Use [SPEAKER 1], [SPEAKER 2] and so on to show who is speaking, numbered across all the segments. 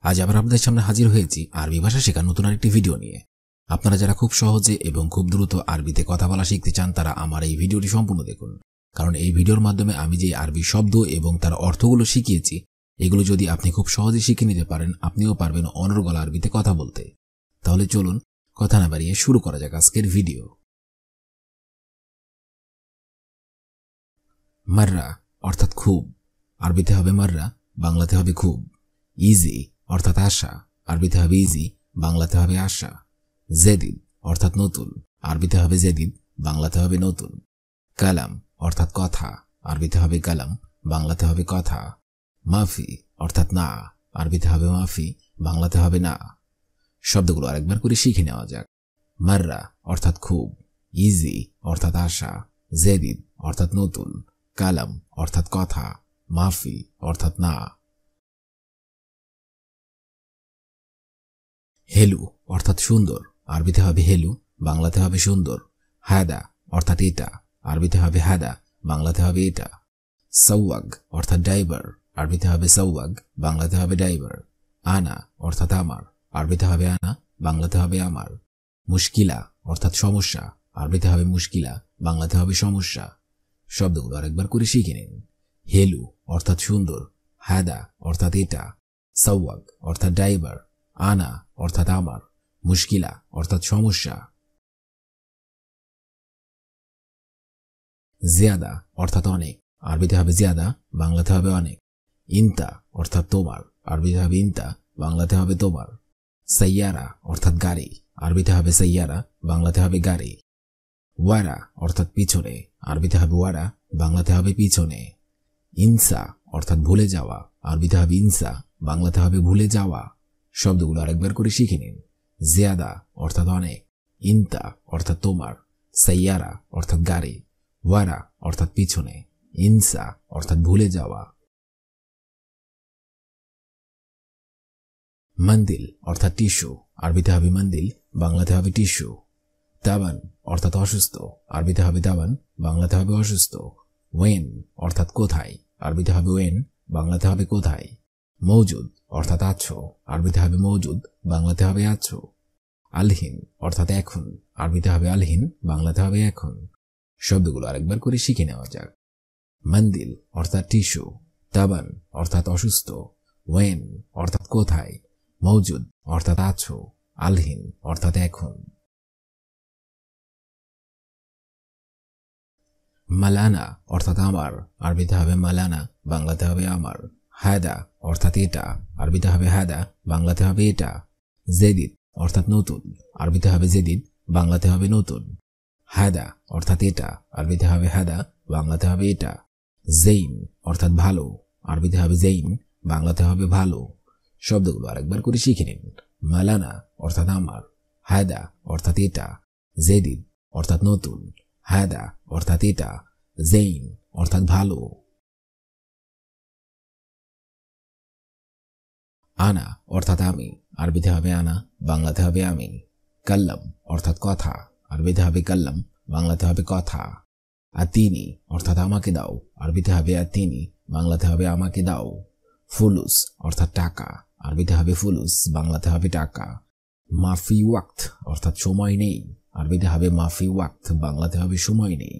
[SPEAKER 1] আজ আবার আপনাদের সামনে হাজির হয়েছি আরবি ভাষা শেখার নতুন আরেকটি ভিডিও নিয়ে। আপনারা যারা খুব সহজে এবং খুব দ্রুত আরবিতে কথা বলা শিখতে চান তারা আমার এই ভিডিওটি সম্পূর্ণ দেখুন, কারণ এই ভিডিওর মাধ্যমে আমি যে আরবি শব্দ এবং তার অর্থগুলো শিখিয়েছি এগুলো যদি আপনি খুব সহজে শিখে নিতে পারেন, আপনিও পারবেন অনর্গল আরবিতে কথা বলতে। তাহলে চলুন কথা না বাড়িয়ে শুরু করা যাক আজকের ভিডিও। মাররা অর্থাৎ খুব, আরবিতে হবে মাররা, বাংলাতে হবে খুব। ইজি অর্থাৎ আশা, আরবিতে হবে ইজি, বাংলাতে হবে আশা। জেদিদ অর্থাৎ নতুন, আরবিতে হবে জেদিদ, বাংলাতে হবে নতুন। কালাম অর্থাৎ কথা, আরবিতে হবে কালাম, বাংলাতে হবে কথা। মাফি অর্থাৎ না, আরবিতে হবে মাফি, বাংলাতে হবে না। শব্দগুলো আরেকবার করে শিখে নেওয়া যাক। মাররা অর্থাৎ খুব, ইজি অর্থাৎ আশা, জেদিদ অর্থাৎ নতুন, কালাম অর্থাৎ কথা, মাফি অর্থাৎ না। হেলু অর্থাৎ সুন্দর, আরবিতে হবে হেলু, বাংলাতে হবে সুন্দর। হাদা অর্থাৎ এটা, আরবিতে হবে হাদা, বাংলাতে হবে এটা। সওয়াগ অর্থাৎ ড্রাইভার, আরবিতে হবে সওয়াগ, বাংলাতে হবে ড্রাইভার। আনা অর্থাৎ আমার, আরবিতে হবে আনা, বাংলাতে হবে আমার। মুশকিলা অর্থাৎ সমস্যা, আরবিতে হবে মুশকিলা, বাংলাতে হবে সমস্যা। শব্দগুলো আরেকবার করে শিখে নিন। হেলু অর্থাৎ সুন্দর, হাদা অর্থাৎ এটা, সওয়াগ অর্থাৎ ড্রাইভার, আনা অর্থাৎ আমার, মুশকিলা অর্থাৎ সমস্যা। জিয়াদা অর্থাৎ অনেক, আরবিতে হবে জিয়াদা, বাংলাতে হবে অনেক। ইনতা অর্থাৎ তোমার, আরবিতে হবে ইনতা, বাংলাতে হবে তোমার। সাইয়ারা অর্থাৎ গাড়ি, আরবিতে হবে সাইয়ারা, বাংলাতে হবে গাড়ি। ওয়ারা অর্থাৎ পিছনে, আরবিতে হবে ওয়ারা, বাংলাতে হবে পিছনে। ইনসা অর্থাৎ ভুলে যাওয়া, আরবিতে হবে ইনসা, বাংলাতে হবে ভুলে যাওয়া। শব্দগুলো আরেকবার করে শিখে নিন। জিয়াদা অর্থাৎ অনেক, ইনতা অর্থাৎ তোমার, সাইয়ারা অর্থাৎ গাড়ি, ওয়ারা অর্থাৎ পিছনে, ইনসা অর্থাৎ ভুলে যাওয়া। মন্দিল অর্থাৎ টিস্যু, আরবিতে হবে মন্দিল, বাংলাতে হবে টিস্যু। তাবান অর্থাৎ অসুস্থ, আরবিতে হবে তাবান, বাংলাতে হবে অসুস্থ। ওয়েন অর্থাৎ কোথায়, আরবিতে হবে ওয়েন, বাংলাতে হবে কোথায়। মৌজুদ অর্থাৎ আছো, আরবিতে হবে মৌজুদ, বাংলাতে হবে আছো। আলহিন অর্থাৎ এখন, আরবিতে হবে আলহিন, বাংলাতে হবে এখন। শব্দগুলো আরেকবার করে শিখে নেওয়া যাক। মন্দিল অর্থাৎ টিস্যু, তাবান অর্থাৎ অসুস্থ, ওয়েন অর্থাৎ কোথায়, মৌজুদ অর্থাৎ আছো, আলহিন অর্থাৎ এখন। মালানা অর্থাৎ আমার, আরবিতে হবে মালানা, বাংলাতে হবে আমার। হায়দা অর্থাৎ এটা, আরবিতে হবে হায়দা, বাংলাতে হবে এটা। জেদিদ অর্থাৎ নতুন, আরবিতে হবে জেদিদ, বাংলাতে হবে নতুন। হায়দা অর্থাৎ এটা, আরবিতে হবে হায়দা, বাংলাতে হবে এটা। জেইন অর্থাৎ ভালো, আরবিতে হবে জেইন, বাংলাতে হবে ভালো। শব্দগুলো আরেকবার করে শিখে নিন। মালানা অর্থাৎ আমার, হায়দা অর্থাৎ এটা, জেদিদ অর্থাৎ নতুন, হায়দা অর্থাৎ এটা, জেইন অর্থাৎ ভালো। আনা অর্থাৎ আমি, আরবিতে হবে আনা, বাংলাতে হবে আমি। কাল্লাম অর্থাৎ কথা, আরবিতে হবে কাল্লাম, বাংলাতে হবে কথা। আতিনি অর্থাৎ আমাকে দাও, আরবিতে হবে আতিনি, বাংলাতে হবে আমাকে দাও। ফুলুস অর্থাৎ টাকা, আরবিতে হবে ফুলুস, বাংলাতে হবে টাকা। মাফি ওয়াক্ত অর্থাৎ সময় নেই, আরবিতে হবে মাফি ওয়াক্ত, বাংলাতে হবে সময় নেই।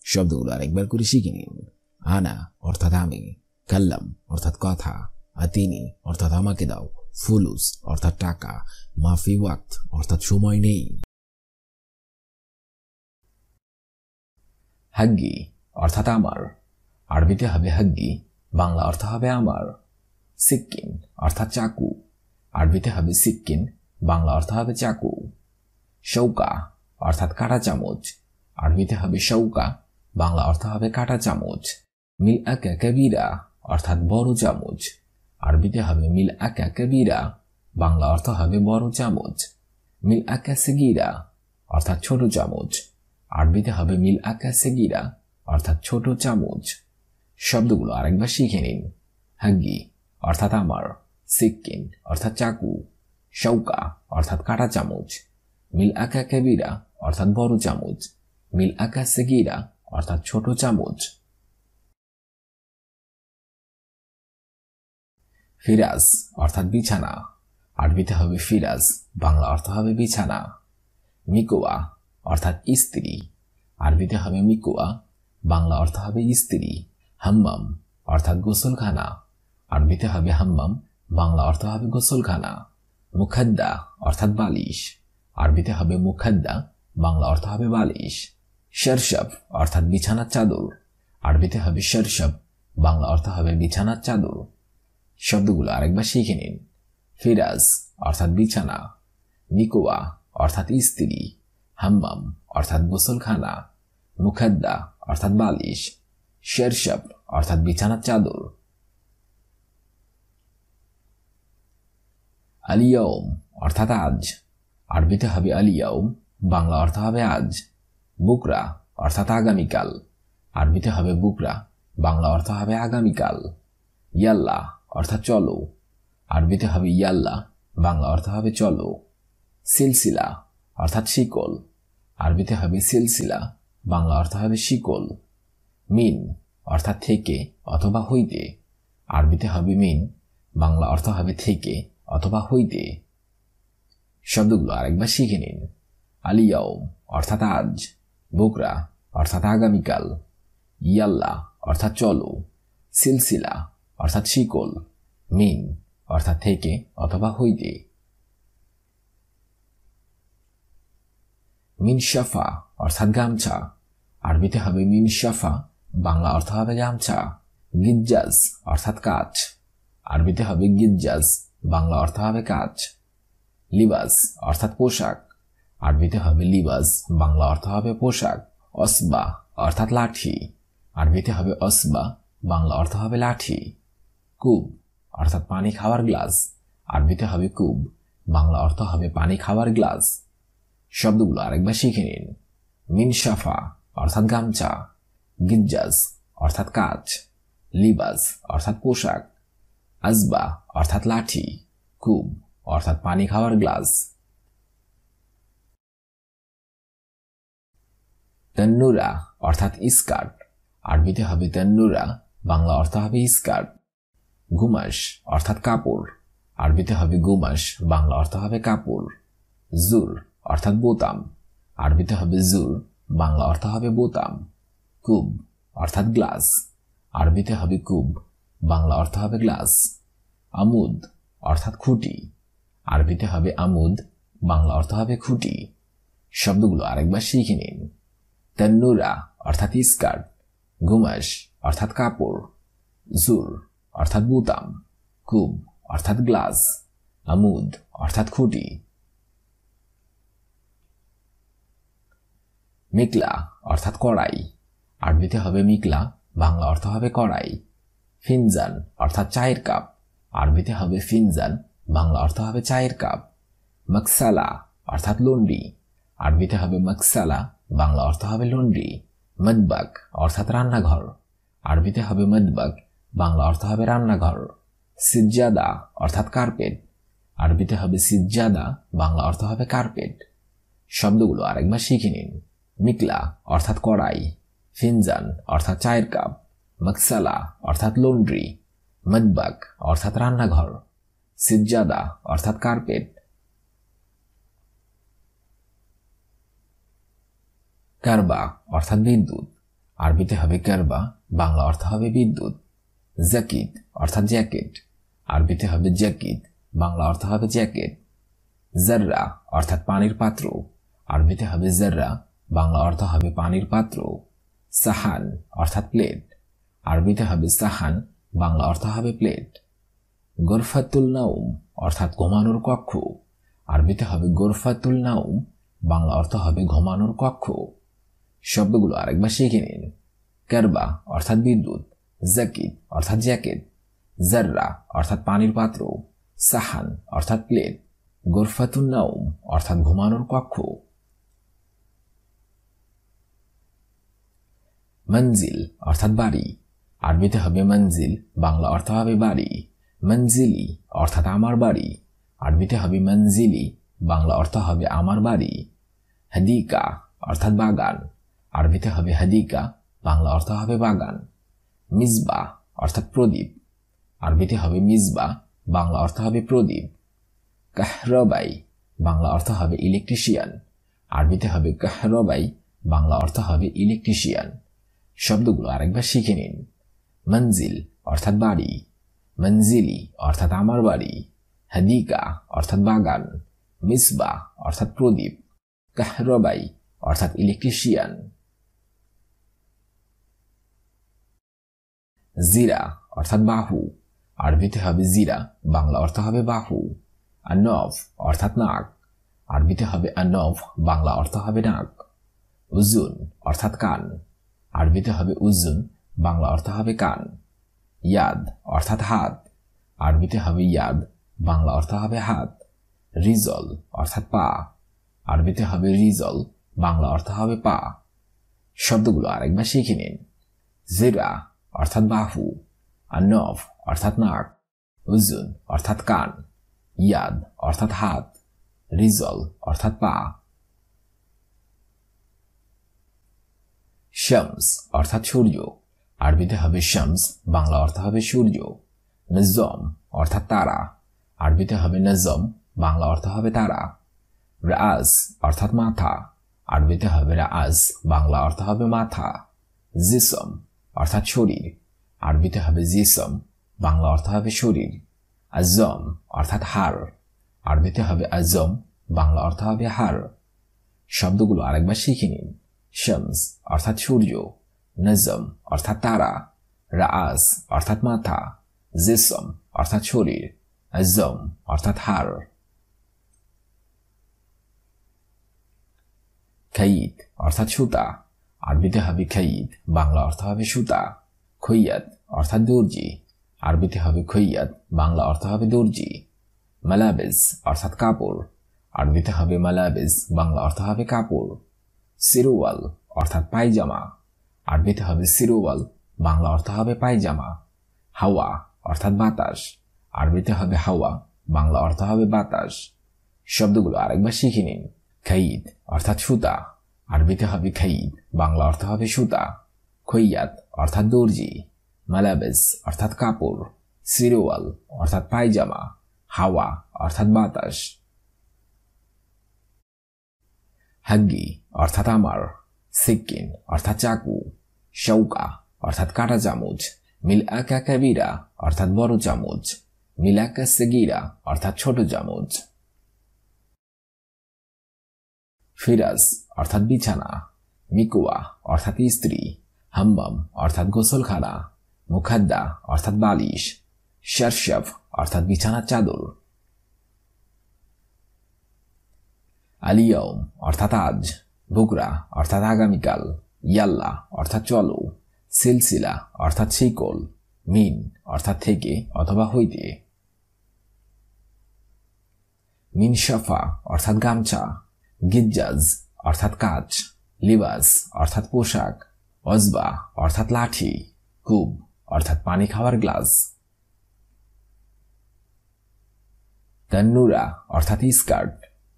[SPEAKER 1] শব্দগুলো আরেকবার করে শিখে নিন। আনা অর্থাৎ আমি, কাল্লাম অর্থাৎ কথা, আতিনি অর্থাৎ আমাকে দাও, ফুলুস অর্থাৎ টাকা, মাফি ওয়াক্ত অর্থাৎ সময় নেই।
[SPEAKER 2] হাগ্গি অর্থাৎ আমার, আরবিতে হবে হাগ্গি, বাংলা অর্থ হবে আমার। সিক্কিন অর্থাৎ চাকু, আরবিতে হবে সিক্কিন, বাংলা অর্থ হবে চাকু। শৌকা অর্থাৎ কাঁটা চামচ, আরবিতে হবে শৌকা, বাংলা অর্থ হবে কাঁটা চামচ। মিল আকা কবিরা অর্থাৎ বড় চামচ, আরবিতে হবে মিল আকা কবিরা, বাংলা অর্থ হবে বড় চামচ। মিল আকা সেগিরা অর্থাৎ ছোট চামচ, আরবিতে হবে মিল আকা সেগিরা অর্থাৎ ছোট চামচ। শব্দগুলো আরেকবার শিখে নিন। হাগ্গি অর্থাৎ আমার, সিক্কিন অর্থাৎ চাকু, শৌকা অর্থাৎ কাঁটা চামচ, মিল আকা কবিরা অর্থাৎ বড় চামচ, মিল আকা সেগিরা অর্থাৎ ছোট চামচ। ফিরাস অর্থাৎ বিছানা, আরবিতে হবে ফিরাস, বাংলা অর্থ হবে বিছানা। মিকোয়া অর্থাৎ স্ত্রী, আরবিতে হবে মিকোয়া, বাংলা অর্থ হবে স্ত্রী। হাম্মাম অর্থাৎ গোসলখানা, আরবিতে হবে হাম্মাম, বাংলা অর্থ হবে গোসলখানা। মুখাদ্দা অর্থাৎ বালিশ, আরবিতে হবে মুখাদ্দা, বাংলা অর্থ হবে বালিশ। শরশব অর্থাৎ বিছানার চাদর, আরবিতে হবে শরশব, বাংলা অর্থ হবে বিছানার চাদর। শব্দগুলো আরেকবার শিখে নিন। ফিরাজ অর্থাৎ বিছানা, মিকোয়া অর্থাৎ স্ত্রী, হাম্মাম অর্থাৎ গোসলখানা, মুখাদ্দা অর্থাৎ বালিশ, শরশব অর্থাৎ বিছানার চাদর। আলিয়াউম অর্থাৎ আজ, আরবিতে হবে আলিয়াউম, বাংলা অর্থ হবে আজ। বুকরা অর্থাৎ আগামীকাল, আরবিতে হবে বুকরা, বাংলা অর্থ হবে আগামীকাল। ইয়াল্লা অর্থাৎ চলো, আরবিতে হবে ইয়াল্লা, বাংলা অর্থ হবে চলো। সিলসিলা অর্থাৎ শিকল, আরবিতে হবে সিলসিলা, বাংলা অর্থ হবে শিকল। মিন অর্থাৎ থেকে অথবা হইতে, আরবিতে হবে মিন, বাংলা অর্থ হবে থেকে অথবা হইতে। শব্দগুলো আরেকবার শিখে নিন। আলিয়াউম অর্থাৎ আজ, বুকরা অর্থাৎ আগামীকাল, ইয়াল্লা অর্থাৎ চলো, সিলসিলা অর্থাৎ শিকল, মিন অর্থাৎ থেকে অথবা হইতে। মিনশাফা অর্থাৎ গামছা, আরবিতে হবে মিনশাফা, বাংলা অর্থ হবে গামছা। গিজ্জাজ অর্থাৎ কাচ, আরবিতে হবে গিজ্জাজ, বাংলা অর্থ হবে কাচ। লিবাস অর্থাৎ পোশাক, আরবিতে হবে লিবাস, বাংলা অর্থ হবে পোশাক। অসবা অর্থাৎ লাঠি, আরবিতে হবে অসবা, বাংলা অর্থ হবে লাঠি। কুব অর্থাৎ পানি খাওয়ার গ্লাস, আরবিতে হবে কুব, বাংলা অর্থ হবে পানি খাওয়ার গ্লাস। শব্দগুলো আরেকবার শিখে নিন। মিনশাফা অর্থাৎ গামছা, গিজ্জাজ অর্থাৎ কাচ, লিবাস অর্থাৎ পোশাক, আসবা অর্থাৎ লাঠি, কুব অর্থাৎ পানি খাওয়ার গ্লাস। তন্নুরা অর্থাৎ স্কার্ট, আরবিতে হবে তন্নুরা, বাংলা অর্থ হবে স্কার্ট। গুমাস অর্থাৎ কাপড়, আরবিতে হবে গুমাস, বাংলা অর্থ হবে কাপড়। জুর অর্থাৎ বোতাম, আরবিতে হবে জুর, বাংলা অর্থ হবে বোতাম। কুব অর্থাৎ গ্লাস, আরবিতে হবে কুব, বাংলা অর্থ হবে গ্লাস। আমুদ অর্থাৎ খুঁটি, আরবিতে হবে আমুদ, বাংলা অর্থ হবে খুঁটি। শব্দগুলো আরেকবার শিখে নিন। তন্নুরা অর্থাৎ স্কার্ট, গুমাস অর্থাৎ কাপড়, জুর অর্থাৎ বোতাম, কুব অর্থাৎ গ্লাস, আমুদ অর্থাৎ খুঁটি। মিকলা অর্থাৎ কড়াই, আরবিতে হবে মিকলা, বাংলা অর্থ হবে কড়াই। ফিনজান অর্থাৎ চায়ের কাপ, আরবিতে হবে ফিনজান, বাংলা অর্থ হবে চায়ের কাপ। মকসালা অর্থাৎ লন্ড্রি, আরবিতে হবে মকসালা, বাংলা অর্থ হবে লন্ড্রি। মদবাক অর্থাৎ রান্নাঘর, আরবিতে হবে মদবাক, বাংলা অর্থ হবে রান্নাঘর। সিজ্জাদা অর্থাৎ কার্পেট, আরবিতে হবে সিজ্জাদা, বাংলা অর্থ হবে কার্পেট। শব্দগুলো আরেকবার শিখে নিন। মিকলা অর্থাৎ কড়াই, ফিনজান অর্থাৎ চায়ের কাপ, মকসালা অর্থাৎ লন্ড্রি, মদবাক অর্থাৎ রান্নাঘর, সিজ্জাদা অর্থাৎ কার্পেট। কারবা অর্থাৎ বিদ্যুৎ, আরবিতে হবে কারবা, বাংলা অর্থ হবে বিদ্যুৎ। জাকিত অর্থাৎ জ্যাকেট, আরবিতে হবে জ্যাকিত, বাংলা অর্থ হবে জ্যাকেট। জাররা অর্থাৎ পানির পাত্র, আরবিতে হবে জাররা, বাংলা অর্থ হবে পানির পাত্র। সাহান অর্থাৎ প্লেট, আরবিতে হবে সাহান, বাংলা অর্থ হবে প্লেট। গোরফাতুল নাউম অর্থাৎ ঘুমানোর কক্ষ, আরবিতে হবে গোরফাতুল নাউম, বাংলা অর্থ হবে ঘুমানোর কক্ষ। শব্দগুলো আরেকবার শিখে নিন। কারবা অর্থাৎ বিদ্যুৎ, জাকিত অর্থাৎ জ্যাকেট, জাররা অর্থাৎ পানির পাত্র, সাহান অর্থাৎ প্লেট, গোরফাতুল নাউম অর্থাৎ ঘুমানোর কক্ষ। মঞ্জিল অর্থাৎ বাড়ি, আরবিতে হবে মঞ্জিল, বাংলা অর্থ হবে বাড়ি। মঞ্জিলি অর্থাৎ আমার বাড়ি, আরবিতে হবে মঞ্জিলি, বাংলা অর্থ হবে আমার বাড়ি। হাদিকা অর্থাৎ বাগান, আরবিতে হবে হাদিকা, বাংলা অর্থ হবে বাগান। মিসবাহ অর্থাৎ প্রদীপ, আরবিতে হবে মিসবাহ, বাংলা অর্থ হবে প্রদীপ। কাহরবাই বাংলা অর্থ হবে ইলেকট্রিশিয়ান, আরবিতে হবে কাহরবাই, বাংলা অর্থ হবে ইলেকট্রিশিয়ান। শব্দগুলো আরেকবার শিখে নিন। মঞ্জিল অর্থাৎ বাড়ি, মঞ্জিলি অর্থাৎ আমার বাড়ি, হাদিকা অর্থাৎ বাগান, মিসবাহ অর্থাৎ প্রদীপ, কাহরবাই অর্থাৎ ইলেকট্রিশিয়ান। জিরা অর্থাৎ বাহু, আরবিতে হবে জিরা, বাংলা অর্থ হবে বাহু। আনফ অর্থাৎ নাক, আরবিতে হবে আনফ, বাংলা অর্থ হবে নাক। উজুন অর্থাৎ কান, আরবিতে হবে উজুন, বাংলা অর্থ হবে কান। ইয়াদ অর্থাৎ হাত, আরবিতে হবে ইয়াদ, বাংলা অর্থ হবে হাত। রিজল অর্থাৎ পা, আরবিতে হবে রিজল, বাংলা অর্থ হবে পা। শব্দগুলো আরেকবার শিখে নিন। জিরা অর্থাৎ বাহু, আনফ অর্থাৎ নাক, উজুন অর্থাৎ কান, ইয়াদ অর্থাৎ হাত, রিজল অর্থাৎ পা। শামস অর্থাৎ সূর্য, আরবিতে হবে শামস, বাংলা অর্থ হবে সূর্য। নজম অর্থাৎ তারা, আরবিতে হবে নজম, বাংলা অর্থ হবে তারা। রাস অর্থাৎ মাথা, আরবিতে হবে রাস, বাংলা অর্থ হবে মাথা। জিসম অর্থাৎ শরীর, আরবিতে হবে জিসম, বাংলা অর্থ হবে শরীর। আজম অর্থাৎ হাড়, আরবিতে হবে আজম, বাংলা অর্থ হবে হাড়। শব্দগুলো আরেকবার শিখে নিন। শামস অর্থাৎ সূর্য, নজম অর্থাৎ তারা, রাস অর্থাৎ মাথা, জিসম অর্থাৎ শরীর, আজম অর্থাৎ হাড়। খঈদ অর্থাৎ সুতা, আরবিতে হবে খঈদ, বাংলা অর্থ হবে সুতা। খৈয়াত অর্থাৎ দর্জি, আরবিতে হবে খৈয়াত, বাংলা অর্থ হবে দর্জি। মালাবিস অর্থাৎ কাপড়, আরবিতে হবে মালাবিস, বাংলা অর্থ হবে কাপড়। সিরোয়াল অর্থাৎ পায়জামা, আরবিতে হবে সিরোয়াল, বাংলা অর্থ হবে পায়জামা। হাওয়া অর্থাৎ বাতাস, আরবিতে হবে হাওয়া, বাংলা অর্থ হবে বাতাস। শব্দগুলো আরেকবার শিখে নিন। খঈদ অর্থাৎ সুতা, আরবিতে হবে খঈদ, বাংলা অর্থ হবে সুতা। খৈয়াত অর্থাৎ দর্জি, মালাবেস অর্থাৎ কাপড়, সিরোয়াল অর্থাৎ পায়জামা, হাওয়া অর্থাৎ বাতাস। হাগ্গি অর্থাৎ আমার, সিক্কিন অর্থাৎ চাকু, শৌকা অর্থাৎ কাটা চামচ, মিলআকা কাবিরা অর্থাৎ বড় চামচ, মিলাকা সেগিরা অর্থাৎ ছোট চামচ। ফিরাজ অর্থাৎ বিছানা, মিকুয়া অর্থাৎ স্ত্রী, হাম্মাম অর্থাৎ গোসলখানা, মুখাদ্দা অর্থাৎ বালিশ, শারশাফ অর্থাৎ বিছানার চাদর। আলিয়ম অর্থাৎ আজ, বুকরা অর্থাৎ আগামীকাল, ইয়াল্লা অর্থাৎ চলো, সিলসিলা অর্থাৎ শিকল, মিন অর্থাৎ থেকে অথবা হইতে। মিনশাফা অর্থাৎ গামছা, গিজ্জাজ অর্থাৎ কাচ, লিবাস অর্থাৎ পোশাক, অজবা অর্থাৎ লাঠি, কুব অর্থাৎ পানি খাওয়ার গ্লাস। তান্নুরা অর্থাৎ স্কার্ট,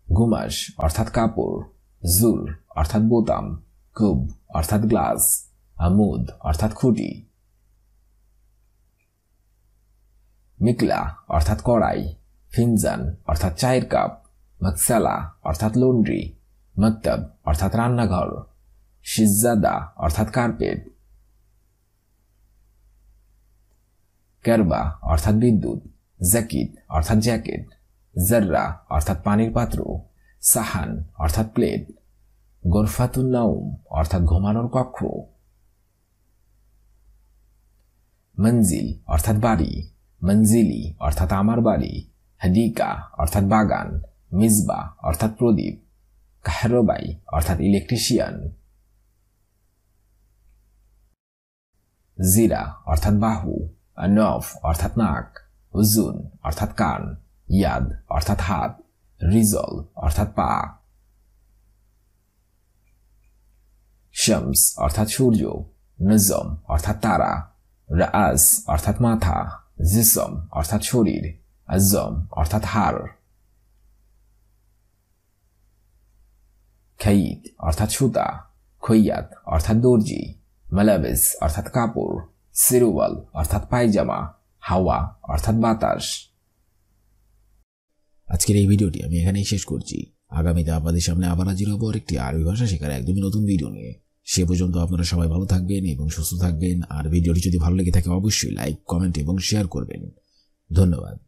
[SPEAKER 2] গুমাস অর্থাৎ কাপড়, জুল অর্থাৎ বোতাম, কুব অর্থাৎ গ্লাস, আমুদ অর্থাৎ খুঁটি। মিকলা অর্থাৎ কড়াই, ফিনজান অর্থাৎ চায়ের কাপ, মকসালা অর্থাৎ লন্ড্রি, মকতব অর্থাৎ রান্নাঘর, শিজ্জাদা অর্থাৎ কার্পেট। কেরবা অর্থাৎ বিদ্যুৎ, জাকিত অর্থাৎ জ্যাকেট, জর্রা অর্থাৎ পানির পাত্র, সাহান অর্থাৎ প্লেট, গোরফাতুন নাউম অর্থাৎ ঘুমানোর কক্ষ। মঞ্জিল অর্থাৎ বাড়ি, মঞ্জিলি অর্থাৎ আমার বাড়ি, হাদিকা অর্থাৎ বাগান, মিসবা অর্থাৎ প্রদীপ, কাহরবাই অর্থাৎ ইলেকট্রিশিয়ান। জিরা অর্থাৎ বাহু, নফ অর্থাৎ নাক, উজুন অর্থাৎ কান, ইয়াদ অর্থাৎ হাত, রিজল অর্থাৎ পা। শামস অর্থাৎ সূর্য, নজম অর্থাৎ তারা, রাস অর্থাৎ মাথা, জিসম অর্থাৎ শরীর, আজম অর্থাৎ হাড়। খঈদ অর্থাৎ সুতা, খৈয়াত অর্থাৎ দর্জি, মালাবেস অর্থাৎ কাপড়, সিরোয়াল অর্থাৎ পায়জামা, হাওয়া অর্থাৎ বাতাস।
[SPEAKER 1] আজকের এই ভিডিওটি আমি এখানেই শেষ করছি। আগামীতে আপনাদের সামনে আবার হাজির হব একটি আরবি ভাষা শেখার একদমই নতুন ভিডিও নিয়ে। সে পর্যন্ত আপনারা সবাই ভালো থাকবেন এবং সুস্থ থাকবেন। আর ভিডিওটি যদি ভালো লেগে থাকে অবশ্যই লাইক, কমেন্ট এবং শেয়ার করবেন। ধন্যবাদ।